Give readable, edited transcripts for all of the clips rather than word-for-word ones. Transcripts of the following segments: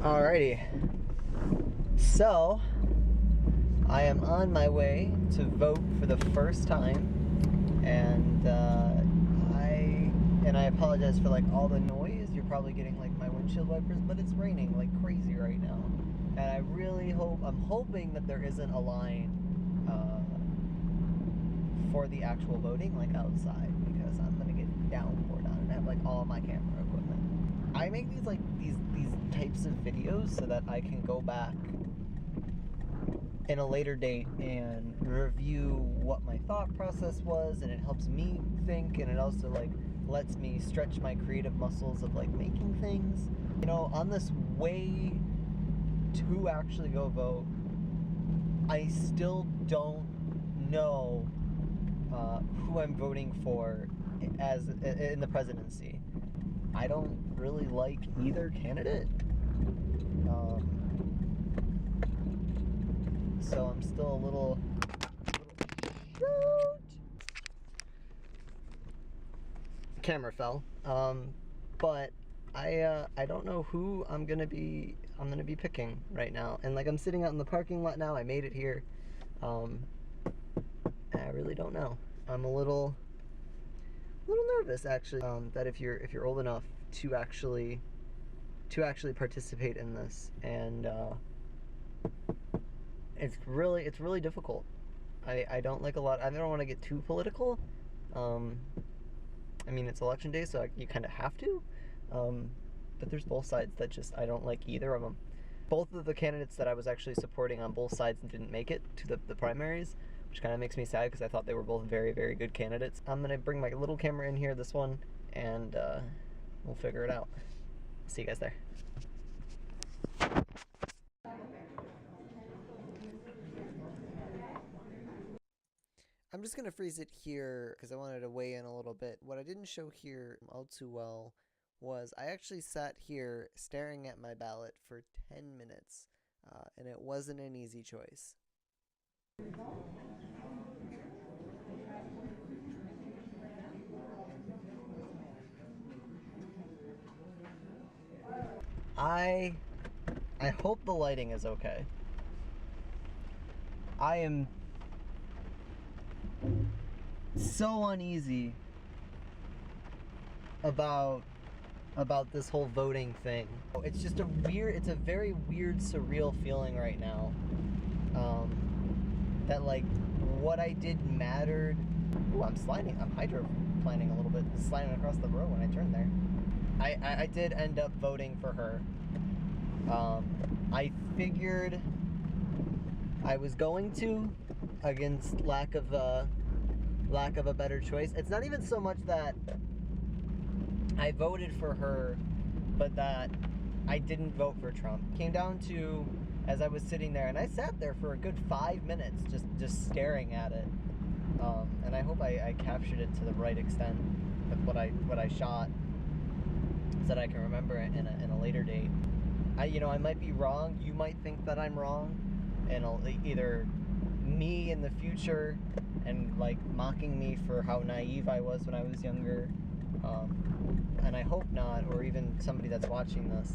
Alrighty, so I am on my way to vote for the first time, and I apologize for like all the noise. You're probably getting like my windshield wipers, but it's raining like crazy right now, and I really I'm hoping that there isn't a line for the actual voting like outside, because I'm gonna get downpoured on and have like all my camera equipment. I make these types of videos so that I can go back in a later date and review what my thought process was, and it helps me think, and it also like lets me stretch my creative muscles of like making things. You know, on this way to actually go vote, I still don't know who I'm voting for as in the presidency. I don't really like either candidate. So I'm still a little shoot. Camera fell. But I don't know who I'm gonna be picking right now. And like, I'm sitting out in the parking lot now. I made it here. I really don't know. I'm a little nervous actually. That if you're old enough to actually participate in this, and it's really difficult. I don't like a lot. I don't want to get too political. I mean, it's election day, so you kind of have to. But there's both sides that just I don't like either of them. Both of the candidates that I was actually supporting on both sides didn't make it to the primaries, which kind of makes me sad because I thought they were both very, very good candidates. I'm gonna bring my little camera in here, this one, and we'll figure it out. See you guys there. I'm just gonna freeze it here because I wanted to weigh in a little bit. What I didn't show here all too well was I actually sat here staring at my ballot for 10 minutes, and it wasn't an easy choice. I hope the lighting is okay. I am so uneasy about this whole voting thing. It's just it's a very weird, surreal feeling right now. That like what I did mattered. Ooh, I'm hydroplaning a little bit, sliding across the road when I turned there. I did end up voting for her. I figured I was going to, against lack of a better choice. It's not even so much that I voted for her, but that I didn't vote for Trump. It came down to, as I was sitting there, and I sat there for a good 5 minutes just staring at it, and I hope I captured it to the right extent with what I shot, so that I can remember it in a later date. I might be wrong. You might think that I'm wrong, and either me in the future and like mocking me for how naive I was when I was younger, and I hope not, or even somebody that's watching this,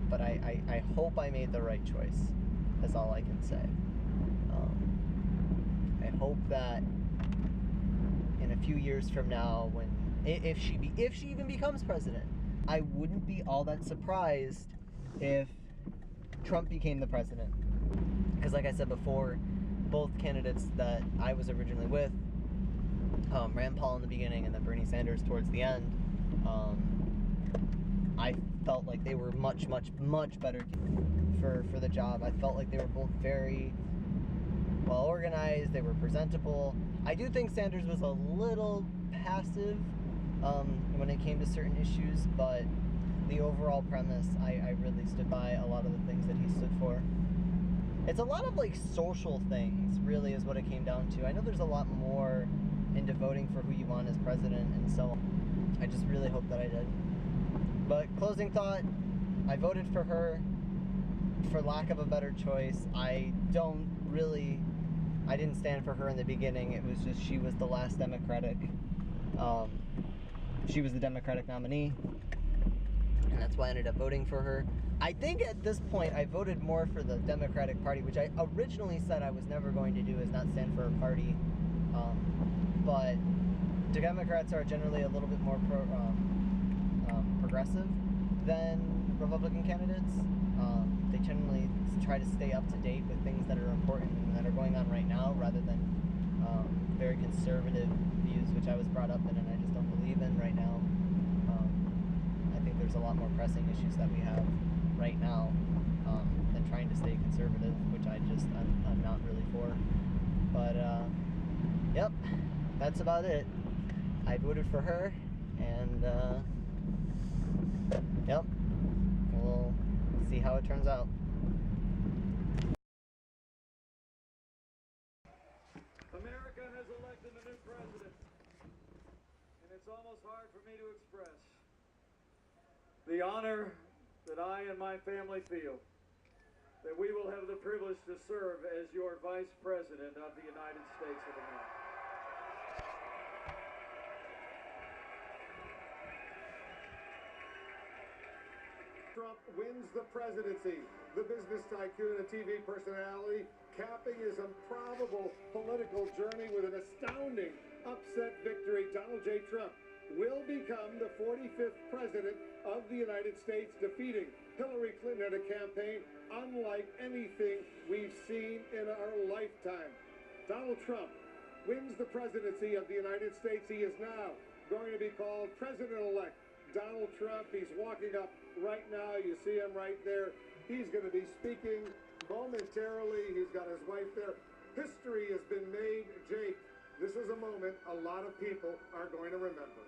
but I hope I made the right choice. That's all I can say. I hope that in a few years from now, when if she even becomes president, I wouldn't be all that surprised if Trump became the president. Because like I said before, both candidates that I was originally with, Rand Paul in the beginning and then Bernie Sanders towards the end, I felt like they were much better for the job. I felt like they were both very well organized. They were presentable. I do think Sanders was a little passive when it came to certain issues, but the overall premise, I really stood by a lot of the things that he stood for. It's a lot of like social things, really, is what it came down to. I know there's a lot more into voting for who you want as president and so on. I just really hope that I did. But closing thought, I voted for her for lack of a better choice. I didn't stand for her in the beginning. It was just she was the last Democratic. She was the Democratic nominee. and that's why I ended up voting for her. I think at this point I voted more for the Democratic Party, which I originally said I was never going to do, is not stand for a party. But the Democrats are generally a little bit more progressive than Republican candidates. They generally try to stay up to date with things that are important and that are going on right now, rather than very conservative views, which I was brought up in and I just don't believe in right now. I think there's a lot more pressing issues that we have right now than trying to stay conservative, which I'm not really for. But yep, that's about it. I voted for her, and yep, we'll see how it turns out. America has elected a new president, and it's almost hard for me to express the honor that I and my family feel that we will have the privilege to serve as your Vice President of the United States of America. Trump wins the presidency. The business tycoon and TV personality capping his improbable political journey with an astounding upset victory. Donald J. Trump will become the 45th president of the United States, defeating Hillary Clinton at a campaign unlike anything we've seen in our lifetime. Donald Trump wins the presidency of the United States. He is now going to be called President-elect Donald Trump. He's walking up right now. You see him right there. He's going to be speaking momentarily. He's got his wife there. History has been made. Jake, this is a moment a lot of people are going to remember.